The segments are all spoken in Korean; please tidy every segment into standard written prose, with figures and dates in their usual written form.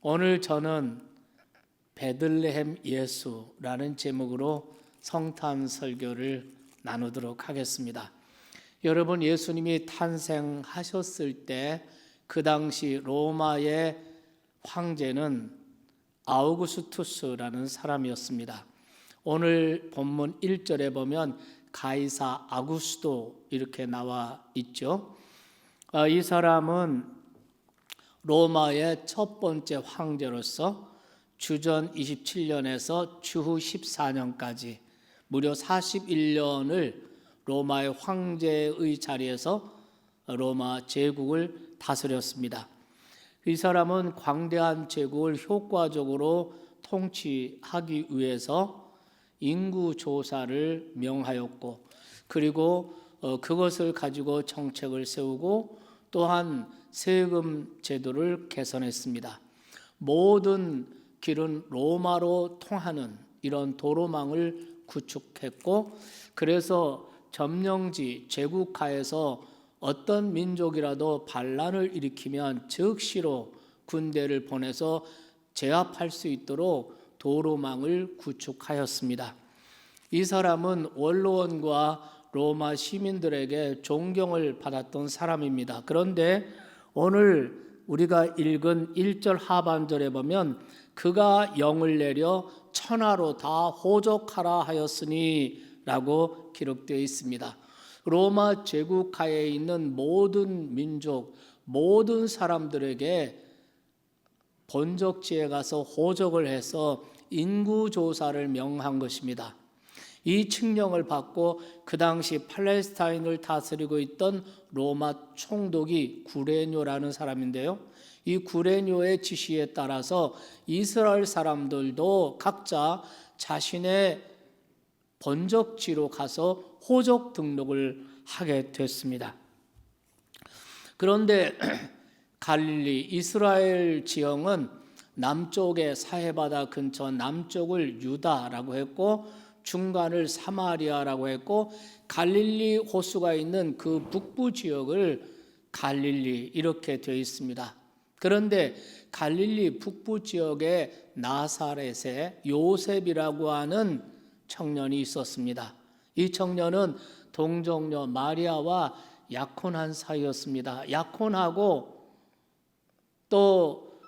오늘 저는 베들레헴 예수라는 제목으로 성탄 설교를 나누도록 하겠습니다. 여러분, 예수님이 탄생하셨을 때 그 당시 로마의 황제는 아우구스투스라는 사람이었습니다. 오늘 본문 1절에 보면 가이사 아구스도 이렇게 나와 있죠. 이 사람은 로마의 첫 번째 황제로서 주전 27년에서 주후 14년까지 무려 41년을 로마의 황제의 자리에서 로마 제국을 다스렸습니다. 이 사람은 광대한 제국을 효과적으로 통치하기 위해서 인구 조사를 명하였고, 그리고 그것을 가지고 정책을 세우고 또한 세금 제도를 개선했습니다. 모든 길은 로마로 통하는 이런 도로망을 구축했고, 그래서 점령지 제국하에서 어떤 민족이라도 반란을 일으키면 즉시로 군대를 보내서 제압할 수 있도록 도로망을 구축하였습니다. 이 사람은 원로원과 로마 시민들에게 존경을 받았던 사람입니다. 그런데 오늘 우리가 읽은 1절 하반절에 보면 그가 영을 내려 천하로 다 호족하라 하였으니 라고 기록되어 있습니다. 로마 제국하에 있는 모든 민족, 모든 사람들에게 본적지에 가서 호적을 해서 인구조사를 명한 것입니다. 이 칙령을 받고 그 당시 팔레스타인을 다스리고 있던 로마 총독이 구레뇨라는 사람인데요, 이 구레뇨의 지시에 따라서 이스라엘 사람들도 각자 자신의 본적지로 가서 호적 등록을 하게 됐습니다. 그런데 갈릴리 이스라엘 지형은 남쪽의 사해바다 근처 남쪽을 유다라고 했고 중간을 사마리아라고 했고 갈릴리 호수가 있는 그 북부 지역을 갈릴리 이렇게 되어 있습니다. 그런데 갈릴리 북부 지역에 나사렛에 요셉이라고 하는 청년이 있었습니다. 이 청년은 동정녀 마리아와 약혼한 사이였습니다. 약혼하고 또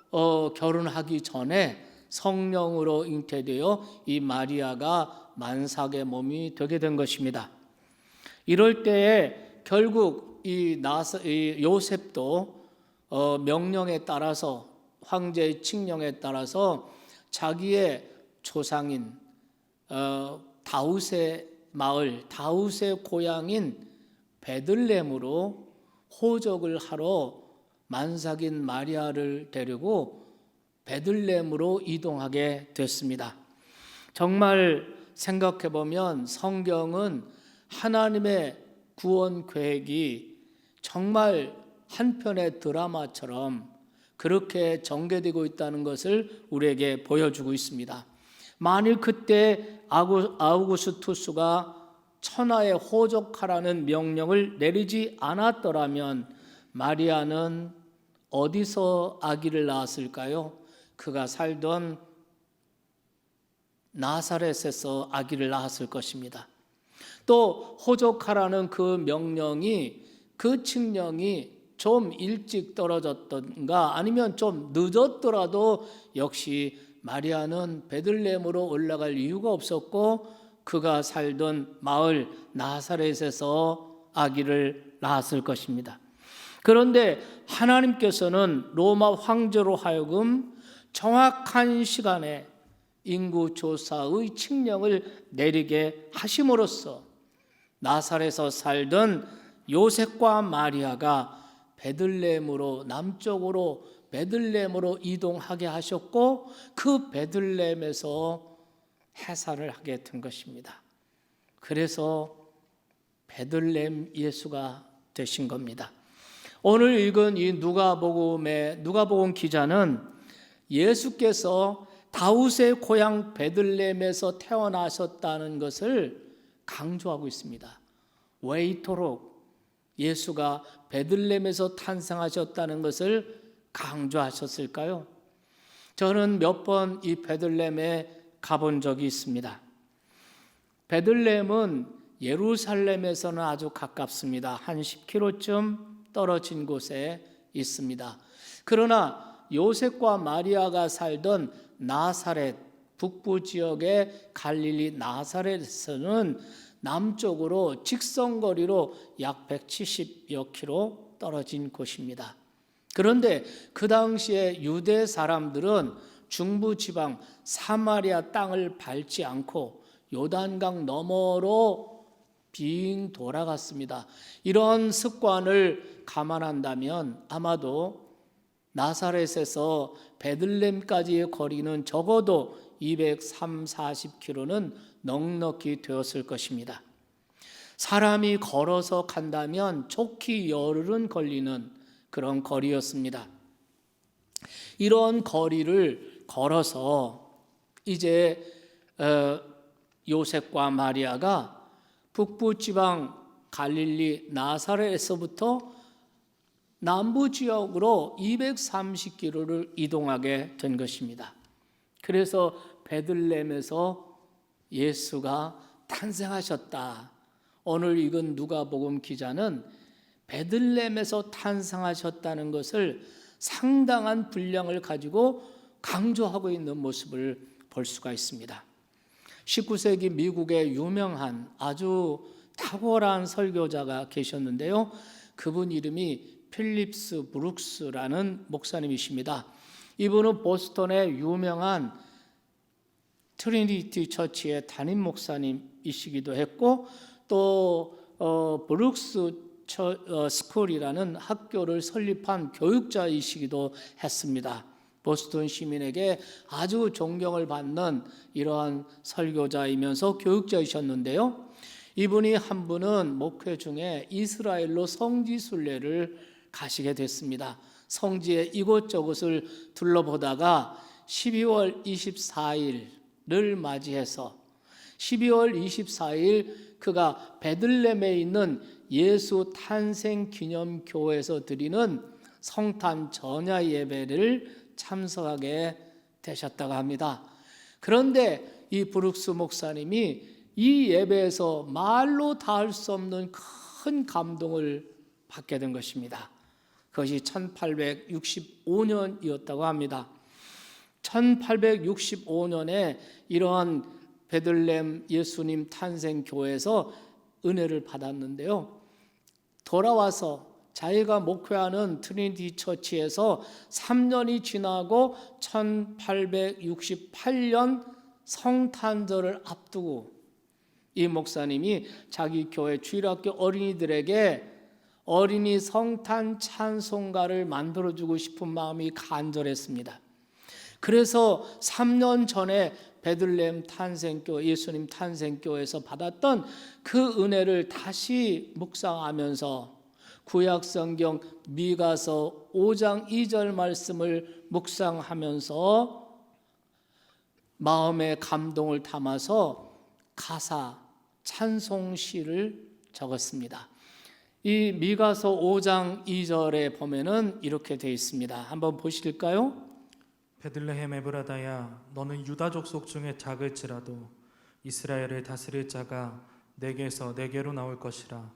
결혼하기 전에 성령으로 잉태되어 이 마리아가 만삭의 몸이 되게 된 것입니다. 이럴 때에 결국 이 요셉도 명령에 따라서 황제의 칙령에 따라서 자기의 조상인 다윗의 마을, 다윗의 고향인 베들레헴으로 호적을 하러 만삭인 마리아를 데리고 베들레헴으로 이동하게 됐습니다. 정말 생각해 보면 성경은 하나님의 구원 계획이 정말 한편의 드라마처럼 그렇게 전개되고 있다는 것을 우리에게 보여주고 있습니다. 만일 그때 아우구스투스가 천하에 호적하라는 명령을 내리지 않았더라면 마리아는 어디서 아기를 낳았을까요? 그가 살던 나사렛에서 아기를 낳았을 것입니다. 또 호적하라는 그 명령이, 그 칙령이 좀 일찍 떨어졌던가 아니면 좀 늦었더라도 역시 마리아는 베들레헴으로 올라갈 이유가 없었고 그가 살던 마을 나사렛에서 아기를 낳았을 것입니다. 그런데 하나님께서는 로마 황제로 하여금 정확한 시간에 인구조사의 칙령을 내리게 하심으로써 나사렛에서 살던 요셉과 마리아가 베들레헴으로 남쪽으로 베들레헴으로 이동하게 하셨고 그 베들레헴에서 해산을 하게 된 것입니다. 그래서 베들레헴 예수가 되신 겁니다. 오늘 읽은 이 누가복음 기자는 예수께서 다윗의 고향 베들레헴에서 태어나셨다는 것을 강조하고 있습니다. 왜 이토록 예수가 베들레헴에서 탄생하셨다는 것을 강조하셨을까요? 저는 몇 번 이 베들레헴에 가본 적이 있습니다. 베들레헴은 예루살렘에서는 아주 가깝습니다. 한 10km쯤 떨어진 곳에 있습니다. 그러나 요셉과 마리아가 살던 나사렛, 북부 지역의 갈릴리 나사렛에서는 남쪽으로 직선거리로 약 170여 킬로 떨어진 곳입니다. 그런데 그 당시에 유대 사람들은 중부 지방 사마리아 땅을 밟지 않고 요단강 너머로 빙 돌아갔습니다. 이런 습관을 감안한다면 아마도 나사렛에서 베들레헴까지의 거리는 적어도 230-40km는 넉넉히 되었을 것입니다. 사람이 걸어서 간다면 좋기 열흘은 걸리는 그런 거리였습니다. 이런 거리를 걸어서 이제 요셉과 마리아가 북부 지방 갈릴리 나사렛에서부터 남부 지역으로 230km를 이동하게 된 것입니다. 그래서 베들레헴에서 예수가 탄생하셨다. 오늘 읽은 누가복음 기자는 베들레헴에서 탄생하셨다는 것을 상당한 분량을 가지고 강조하고 있는 모습을 볼 수가 있습니다. 19세기 미국의 유명한 아주 탁월한 설교자가 계셨는데요. 그분 이름이 필립스 브룩스라는 목사님이십니다. 이분은 보스턴의 유명한 트리니티 처치의 담임 목사님이시기도 했고 또 브룩스 스쿨이라는 학교를 설립한 교육자이시기도 했습니다. 보스턴 시민에게 아주 존경을 받는 이러한 설교자이면서 교육자이셨는데요. 이분이 한 분은 목회 중에 이스라엘로 성지 순례를 가시게 됐습니다. 성지의 이곳저곳을 둘러보다가 12월 24일을 맞이해서 12월 24일 그가 베들레헴에 있는 예수 탄생 기념 교회에서 드리는 성탄 전야 예배를 참석하게 되셨다고 합니다. 그런데 이 브룩스 목사님이 이 예배에서 말로 닿을 수 없는 큰 감동을 받게 된 것입니다. 그것이 1865년이었다고 합니다. 1865년에 이러한 베들레헴 예수님 탄생 교회에서 은혜를 받았는데요. 돌아와서 자기가 목회하는 트리니티 처치에서 3년이 지나고 1868년 성탄절을 앞두고 이 목사님이 자기 교회 주일학교 어린이들에게 어린이 성탄 찬송가를 만들어주고 싶은 마음이 간절했습니다. 그래서 3년 전에 베들레헴 탄생교 예수님 탄생교에서 받았던 그 은혜를 다시 묵상하면서 구약성경 미가서 5장 2절 말씀을 묵상하면서 마음의 감동을 담아서 가사 찬송시를 적었습니다. 이 미가서 5장 2절에 보면은 이렇게 되어 있습니다. 한번 보실까요? 베들레헴 에브라다야, 너는 유다 족속 중에 작을지라도 이스라엘을 다스릴 자가 내게서 내게로 나올 것이라.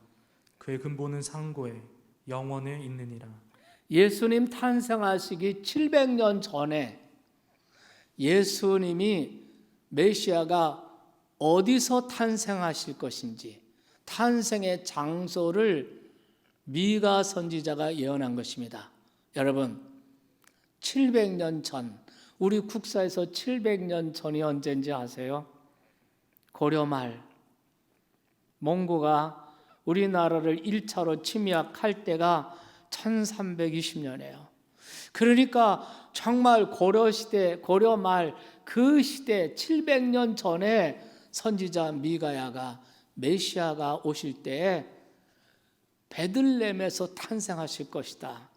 그의 근본은 상고에 영원에 있느니라. 예수님 탄생하시기 700년 전에 예수님이 메시아가 어디서 탄생하실 것인지 탄생의 장소를 미가 선지자가 예언한 것입니다. 여러분, 700년 전, 우리 국사에서 700년 전이 언제인지 아세요? 고려 말 몽고가 우리나라를 1차로 침략할 때가 1320년이에요. 그러니까 정말 고려시대, 고려 말 그 시대 700년 전에 선지자 미가야가 메시아가 오실 때 베들레헴에서 탄생하실 것이다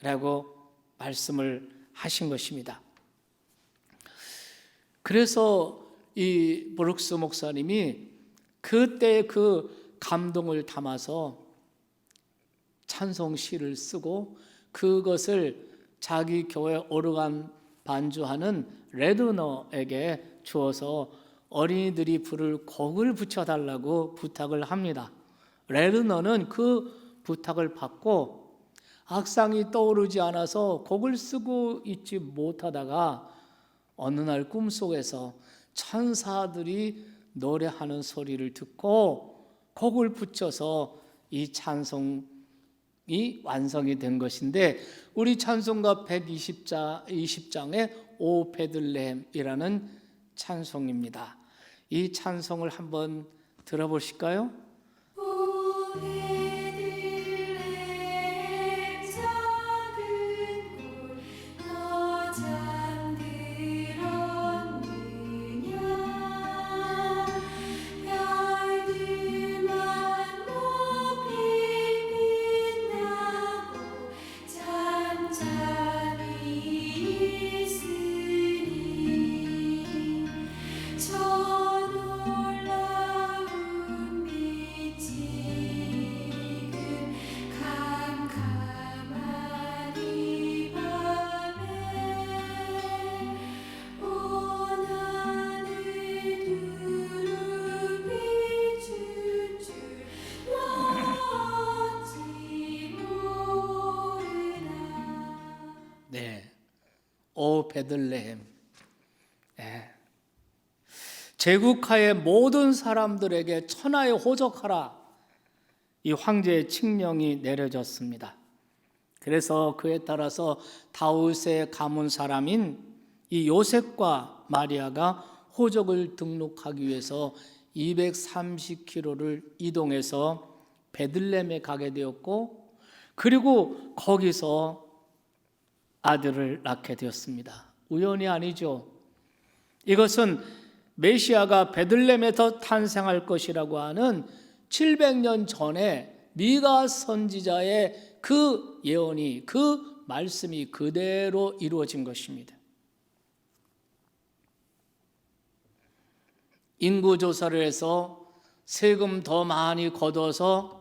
라고 말씀을 하신 것입니다. 그래서 이 브룩스 목사님이 그때 그 감동을 담아서 찬송시를 쓰고 그것을 자기 교회 오르간 반주하는 레드너에게 주어서 어린이들이 부를 곡을 붙여달라고 부탁을 합니다. 레드너는 그 부탁을 받고 악상이 떠오르지 않아서 곡을 쓰고 있지 못하다가 어느 날 꿈속에서 천사들이 노래하는 소리를 듣고 곡을 붙여서 이 찬송이 완성이 된 것인데, 우리 찬송가 120장의 오 베들레헴이라는 찬송입니다. 이 찬송을 한번 들어보실까요? 오 베들레헴 작은 골 너 잠들었느냐 별들만 높이 빛나고 잠잠히 있으니 저 놀라운 빛이 지금 캄캄한 이 밤에 온 하늘 두루 비춘 줄 어찌 모르나. 네, 오 베들레헴. 네. 제국하의 모든 사람들에게 천하에 호적하라, 이 황제의 칙령이 내려졌습니다. 그래서 그에 따라서 다윗의 가문 사람인 이 요셉과 마리아가 호적을 등록하기 위해서 230km를 이동해서 베들레헴에 가게 되었고, 그리고 거기서 아들을 낳게 되었습니다. 우연이 아니죠. 이것은 메시아가 베들레헴에서 탄생할 것이라고 하는 700년 전에 미가 선지자의 그 예언이, 그 말씀이 그대로 이루어진 것입니다. 인구조사를 해서 세금 더 많이 걷어서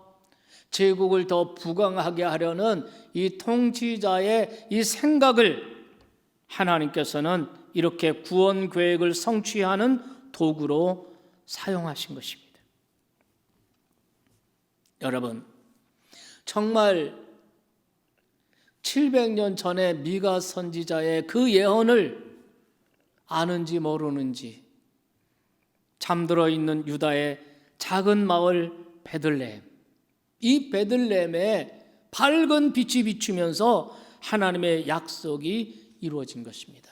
제국을 더 부강하게 하려는 이 통치자의 이 생각을 하나님께서는 이렇게 구원 계획을 성취하는 도구로 사용하신 것입니다. 여러분, 정말 700년 전에 미가 선지자의 그 예언을 아는지 모르는지, 잠들어 있는 유다의 작은 마을 베들레헴, 이 베들레헴에 밝은 빛이 비추면서 하나님의 약속이 이루어진 것입니다.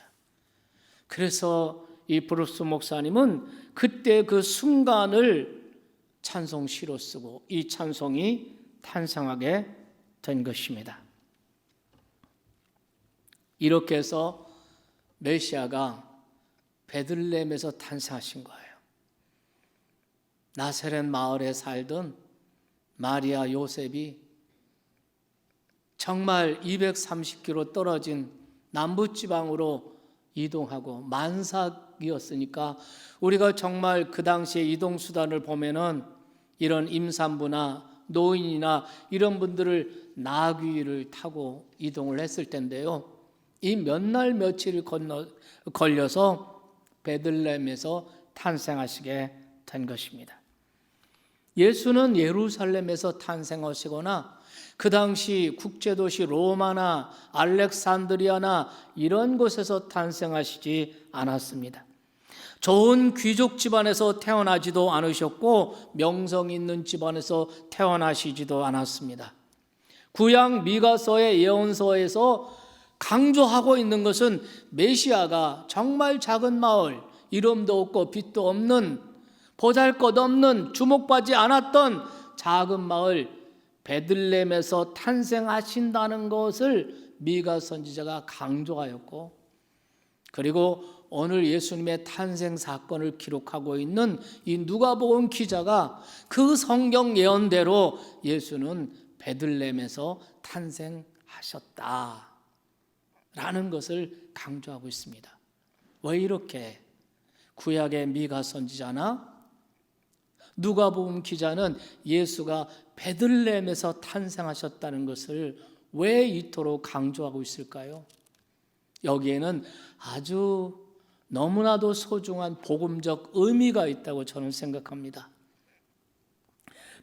그래서 이 브루스 목사님은 그때 그 순간을 찬송시로 쓰고 이 찬송이 탄생하게 된 것입니다. 이렇게 해서 메시아가 베들레헴에서 탄생하신 거예요. 나사렛 마을에 살던 마리아 요셉이 정말 230km 떨어진 남부지방으로 이동하고, 만삭이었으니까 우리가 정말 그 당시에 이동수단을 보면은 이런 임산부나 노인이나 이런 분들을 나귀를 타고 이동을 했을 텐데요, 이 몇 날 며칠을 걸려서 베들레헴에서 탄생하시게 된 것입니다. 예수는 예루살렘에서 탄생하시거나 그 당시 국제도시 로마나 알렉산드리아나 이런 곳에서 탄생하시지 않았습니다. 좋은 귀족 집안에서 태어나지도 않으셨고 명성 있는 집안에서 태어나시지도 않았습니다. 구약 미가서의 예언서에서 강조하고 있는 것은 메시아가 정말 작은 마을, 이름도 없고 빛도 없는, 보잘것없는, 주목받지 않았던 작은 마을 베들레헴에서 탄생하신다는 것을 미가 선지자가 강조하였고, 그리고 오늘 예수님의 탄생 사건을 기록하고 있는 이 누가복음 기자가 그 성경 예언대로 예수는 베들레헴에서 탄생하셨다라는 것을 강조하고 있습니다. 왜 이렇게 구약의 미가 선지자나 누가복음 기자는 예수가 베들레헴에서 탄생하셨다는 것을 왜 이토록 강조하고 있을까요? 여기에는 아주 너무나도 소중한 복음적 의미가 있다고 저는 생각합니다.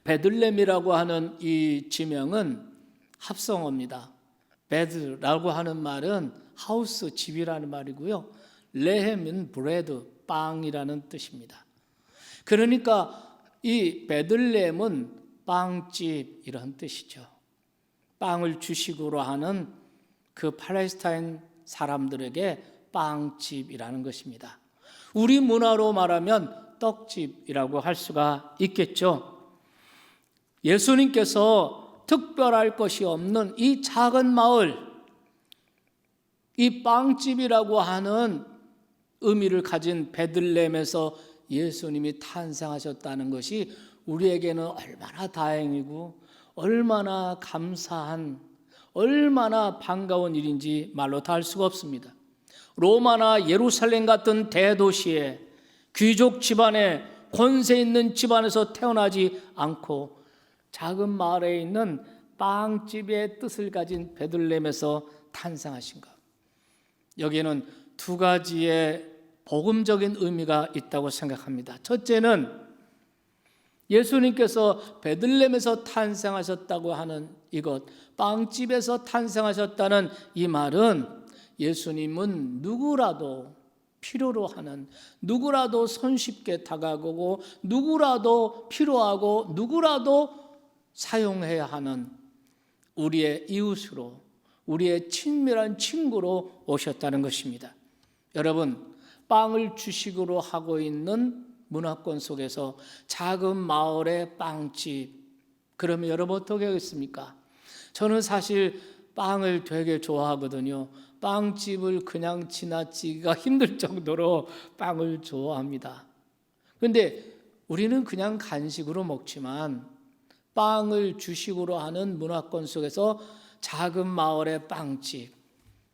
베들렘이라고 하는 이 지명은 합성어입니다. 베드라고 하는 말은 하우스, 집이라는 말이고요. 레헴은 브레드, 빵이라는 뜻입니다. 그러니까 이 베들렘은 빵집이라는 뜻이죠. 빵을 주식으로 하는 그 팔레스타인 사람들에게 빵집이라는 것입니다. 우리 문화로 말하면 떡집이라고 할 수가 있겠죠. 예수님께서 특별할 것이 없는 이 작은 마을, 이 빵집이라고 하는 의미를 가진 베들레헴에서 예수님이 탄생하셨다는 것이 우리에게는 얼마나 다행이고 얼마나 감사한, 얼마나 반가운 일인지 말로 다 할 수가 없습니다. 로마나 예루살렘 같은 대도시에 귀족 집안에 권세 있는 집안에서 태어나지 않고 작은 마을에 있는 빵집의 뜻을 가진 베들레헴에서 탄생하신 것. 여기에는 두 가지의 복음적인 의미가 있다고 생각합니다. 첫째는 예수님께서 베들레헴에서 탄생하셨다고 하는 이것, 빵집에서 탄생하셨다는 이 말은 예수님은 누구라도 필요로 하는, 누구라도 손쉽게 다가오고 누구라도 필요하고 누구라도 사용해야 하는 우리의 이웃으로, 우리의 친밀한 친구로 오셨다는 것입니다. 여러분, 빵을 주식으로 하고 있는 문화권 속에서 작은 마을의 빵집, 그러면 여러분 어떻게 하겠습니까? 저는 사실 빵을 되게 좋아하거든요. 빵집을 그냥 지나치기가 힘들 정도로 빵을 좋아합니다. 그런데 우리는 그냥 간식으로 먹지만 빵을 주식으로 하는 문화권 속에서 작은 마을의 빵집,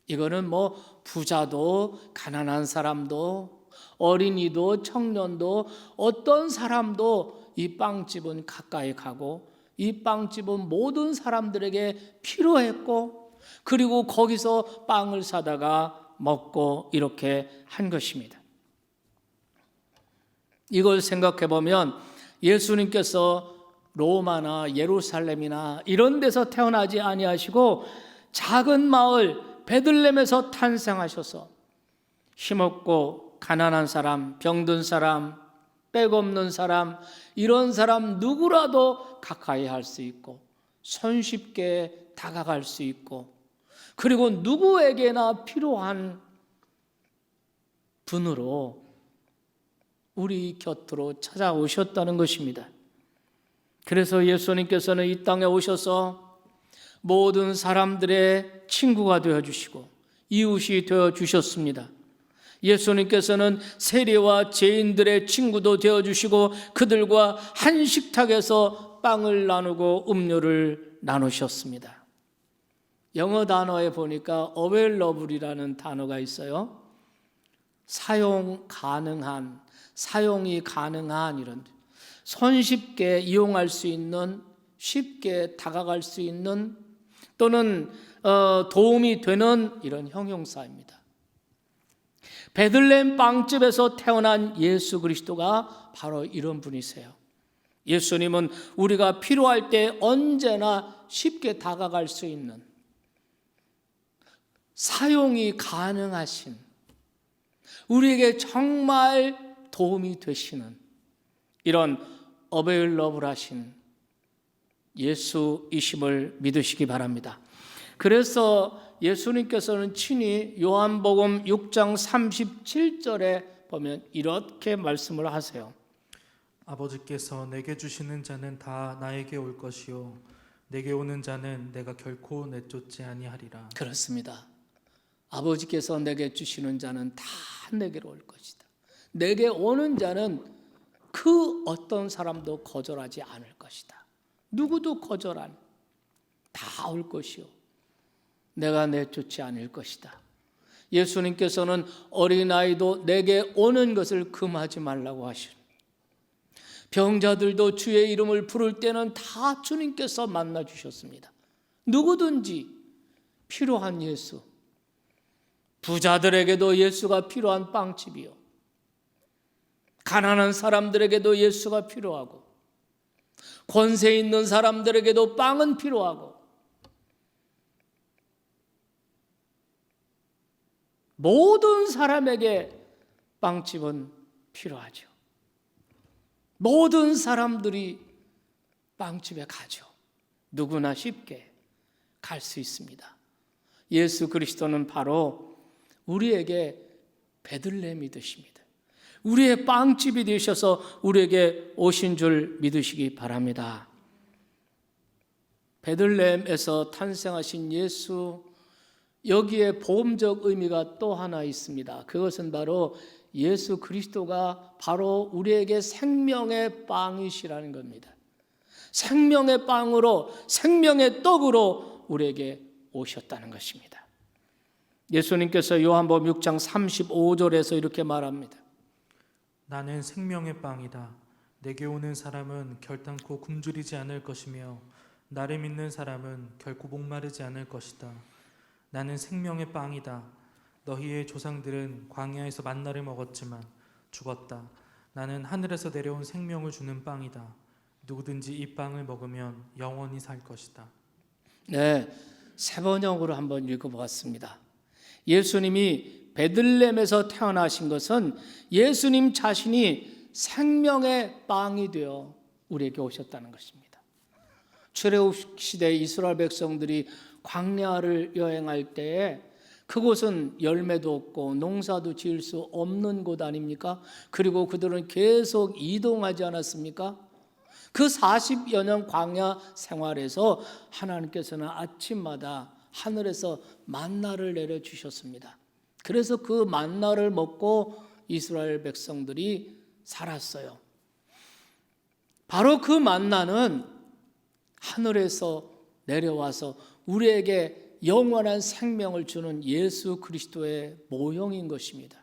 이거는 뭐 부자도 가난한 사람도 어린이도 청년도 어떤 사람도 이 빵집은 가까이 가고 이 빵집은 모든 사람들에게 필요했고 그리고 거기서 빵을 사다가 먹고 이렇게 한 것입니다. 이걸 생각해 보면 예수님께서 로마나 예루살렘이나 이런 데서 태어나지 아니하시고 작은 마을 베들레헴에서 탄생하셔서 힘없고 가난한 사람, 병든 사람, 백 없는 사람, 이런 사람 누구라도 가까이 할 수 있고 손쉽게 다가갈 수 있고 그리고 누구에게나 필요한 분으로 우리 곁으로 찾아오셨다는 것입니다. 그래서 예수님께서는 이 땅에 오셔서 모든 사람들의 친구가 되어주시고 이웃이 되어주셨습니다. 예수님께서는 세리와 죄인들의 친구도 되어주시고 그들과 한 식탁에서 빵을 나누고 음료를 나누셨습니다. 영어 단어에 보니까 available이라는 단어가 있어요. 사용 가능한, 사용이 가능한 이런 손쉽게 이용할 수 있는, 쉽게 다가갈 수 있는 또는 도움이 되는 이런 형용사입니다. 베들레헴 빵집에서 태어난 예수 그리스도가 바로 이런 분이세요. 예수님은 우리가 필요할 때 언제나 쉽게 다가갈 수 있는 사용이 가능하신 우리에게 정말 도움이 되시는 이런 어베일러블하신 예수이심을 믿으시기 바랍니다. 그래서 예수님께서는 친히 요한복음 6장 37절에 보면 이렇게 말씀을 하세요. 아버지께서 내게 주시는 자는 다 나에게 올 것이요 내게 오는 자는 내가 결코 내쫓지 아니하리라. 그렇습니다. 아버지께서 내게 주시는 자는 다 내게로 올 것이다. 내게 오는 자는 그 어떤 사람도 거절하지 않을 것이다. 누구도 거절한 다 올 것이요 내가 내쫓지 않을 것이다. 예수님께서는 어린아이도 내게 오는 것을 금하지 말라고 하십니다. 병자들도 주의 이름을 부를 때는 다 주님께서 만나주셨습니다. 누구든지 필요한 예수, 부자들에게도 예수가 필요한 빵집이요, 가난한 사람들에게도 예수가 필요하고, 권세 있는 사람들에게도 빵은 필요하고, 모든 사람에게 빵집은 필요하죠. 모든 사람들이 빵집에 가죠. 누구나 쉽게 갈 수 있습니다. 예수 그리스도는 바로 우리에게 베들레헴이 되십니다. 우리의 빵집이 되셔서 우리에게 오신 줄 믿으시기 바랍니다. 베들레헴에서 탄생하신 예수, 여기에 보험적 의미가 또 하나 있습니다. 그것은 바로 예수 그리스도가 바로 우리에게 생명의 빵이시라는 겁니다. 생명의 빵으로, 생명의 떡으로 우리에게 오셨다는 것입니다. 예수님께서 요한복음 6장 35절에서 이렇게 말합니다. 나는 생명의 빵이다. 내게 오는 사람은 결단코 굶주리지 않을 것이며 나를 믿는 사람은 결코 목마르지 않을 것이다. 나는 생명의 빵이다. 너희의 조상들은 광야에서 만나를 먹었지만 죽었다. 나는 하늘에서 내려온 생명을 주는 빵이다. 누구든지 이 빵을 먹으면 영원히 살 것이다. 네, 세 번역으로 한번 읽어보았습니다. 예수님이 베들레헴에서 태어나신 것은 예수님 자신이 생명의 빵이 되어 우리에게 오셨다는 것입니다. 출애굽 시대 이스라엘 백성들이 광야를 여행할 때에 그곳은 열매도 없고 농사도 지을 수 없는 곳 아닙니까? 그리고 그들은 계속 이동하지 않았습니까? 그 40여 년 광야 생활에서 하나님께서는 아침마다 하늘에서 만나를 내려주셨습니다. 그래서 그 만나를 먹고 이스라엘 백성들이 살았어요. 바로 그 만나는 하늘에서 내려와서 우리에게 영원한 생명을 주는 예수 그리스도의 모형인 것입니다.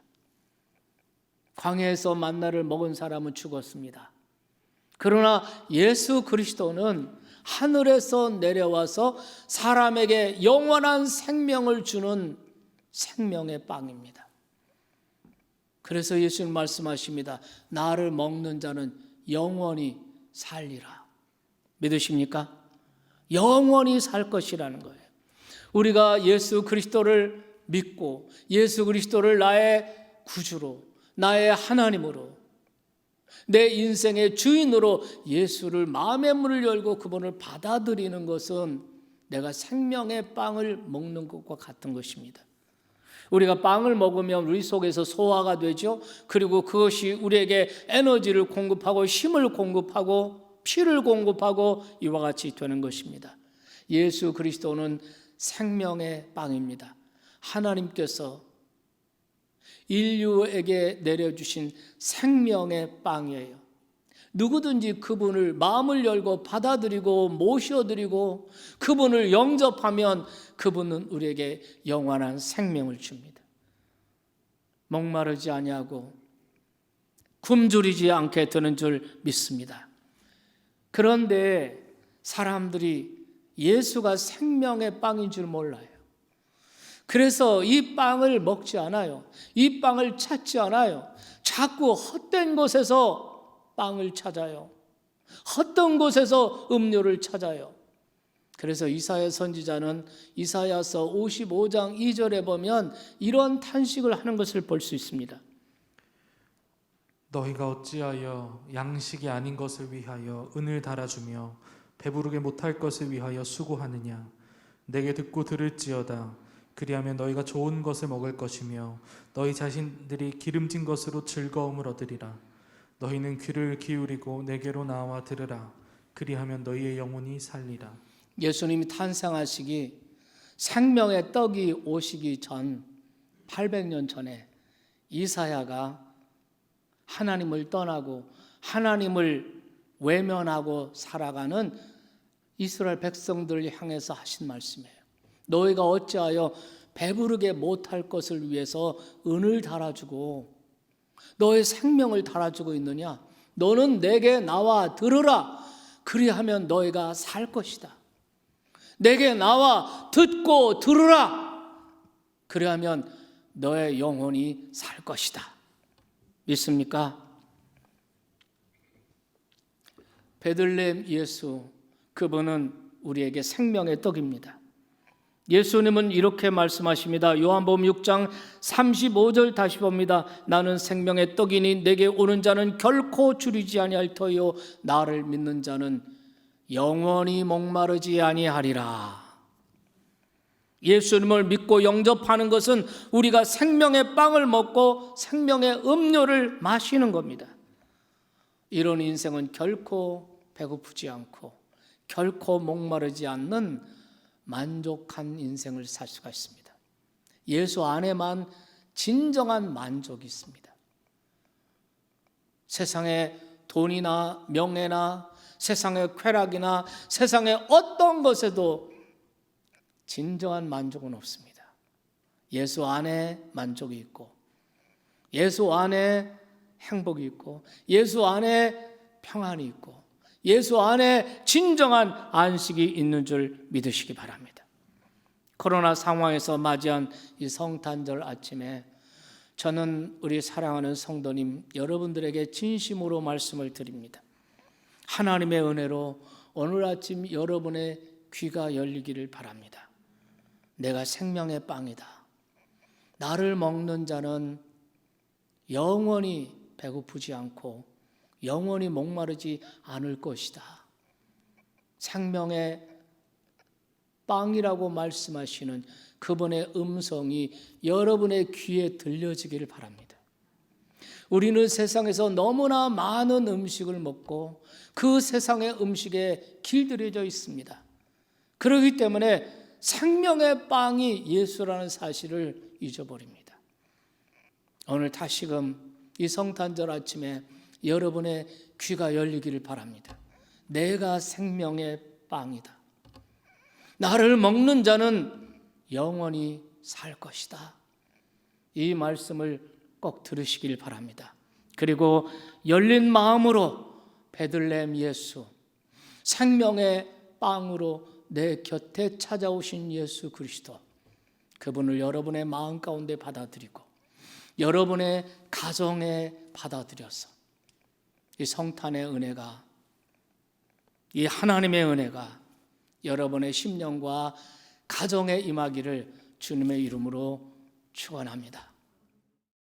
광야에서 만나를 먹은 사람은 죽었습니다. 그러나 예수 그리스도는 하늘에서 내려와서 사람에게 영원한 생명을 주는 생명의 빵입니다. 그래서 예수님 말씀하십니다. 나를 먹는 자는 영원히 살리라. 믿으십니까? 영원히 살 것이라는 거예요. 우리가 예수 그리스도를 믿고 예수 그리스도를 나의 구주로, 나의 하나님으로, 내 인생의 주인으로 예수를 마음의 문을 열고 그분을 받아들이는 것은 내가 생명의 빵을 먹는 것과 같은 것입니다. 우리가 빵을 먹으면 우리 속에서 소화가 되죠. 그리고 그것이 우리에게 에너지를 공급하고 힘을 공급하고 피를 공급하고 이와 같이 되는 것입니다. 예수 그리스도는 생명의 빵입니다. 하나님께서 인류에게 내려주신 생명의 빵이에요. 누구든지 그분을 마음을 열고 받아들이고 모셔드리고 그분을 영접하면 그분은 우리에게 영원한 생명을 줍니다. 목마르지 아니하고 굶주리지 않게 되는 줄 믿습니다. 그런데 사람들이 예수가 생명의 빵인 줄 몰라요. 그래서 이 빵을 먹지 않아요. 이 빵을 찾지 않아요. 자꾸 헛된 곳에서 빵을 찾아요. 헛된 곳에서 음료를 찾아요. 그래서 이사야 선지자는 이사야서 55장 2절에 보면 이런 탄식을 하는 것을 볼 수 있습니다. 너희가 어찌하여 양식이 아닌 것을 위하여 은을 달아주며 배부르게 못할 것을 위하여 수고하느냐. 내게 듣고 들을지어다. 그리하면 너희가 좋은 것을 먹을 것이며 너희 자신들이 기름진 것으로 즐거움을 얻으리라. 너희는 귀를 기울이고 내게로 나와 들으라. 그리하면 너희의 영혼이 살리라. 예수님이 탄생하시기 생명의 떡이 오시기 전 800년 전에 이사야가 하나님을 떠나고 하나님을 외면하고 살아가는 이스라엘 백성들을 향해서 하신 말씀이에요. 너희가 어찌하여 배부르게 못할 것을 위해서 은을 달아주고 너의 생명을 달아주고 있느냐? 너는 내게 나와 들으라. 그리하면 너희가 살 것이다. 내게 나와 듣고 들으라. 그리하면 너의 영혼이 살 것이다. 믿습니까? 베들레헴 예수, 그분은 우리에게 생명의 떡입니다. 예수님은 이렇게 말씀하십니다. 요한복음 6장 35절 다시 봅니다. 나는 생명의 떡이니 내게 오는 자는 결코 줄이지 아니할 터요 나를 믿는 자는 영원히 목마르지 아니하리라. 예수님을 믿고 영접하는 것은 우리가 생명의 빵을 먹고 생명의 음료를 마시는 겁니다. 이런 인생은 결코 배고프지 않고 결코 목마르지 않는 만족한 인생을 살 수가 있습니다. 예수 안에만 진정한 만족이 있습니다. 세상의 돈이나 명예나 세상의 쾌락이나 세상의 어떤 것에도 진정한 만족은 없습니다. 예수 안에 만족이 있고 예수 안에 행복이 있고 예수 안에 평안이 있고 예수 안에 진정한 안식이 있는 줄 믿으시기 바랍니다. 코로나 상황에서 맞이한 이 성탄절 아침에 저는 우리 사랑하는 성도님 여러분들에게 진심으로 말씀을 드립니다. 하나님의 은혜로 오늘 아침 여러분의 귀가 열리기를 바랍니다. 내가 생명의 빵이다. 나를 먹는 자는 영원히 배고프지 않고 영원히 목마르지 않을 것이다. 생명의 빵이라고 말씀하시는 그분의 음성이 여러분의 귀에 들려지기를 바랍니다. 우리는 세상에서 너무나 많은 음식을 먹고 그 세상의 음식에 길들여져 있습니다. 그렇기 때문에 생명의 빵이 예수라는 사실을 잊어버립니다. 오늘 다시금 이 성탄절 아침에 여러분의 귀가 열리기를 바랍니다. 내가 생명의 빵이다. 나를 먹는 자는 영원히 살 것이다. 이 말씀을 꼭 들으시길 바랍니다. 그리고 열린 마음으로 베들레헴 예수, 생명의 빵으로 내 곁에 찾아오신 예수 그리스도, 그분을 여러분의 마음 가운데 받아들이고 여러분의 가정에 받아들여서 이 성탄의 은혜가, 이 하나님의 은혜가 여러분의 심령과 가정에 임하기를 주님의 이름으로 축원합니다.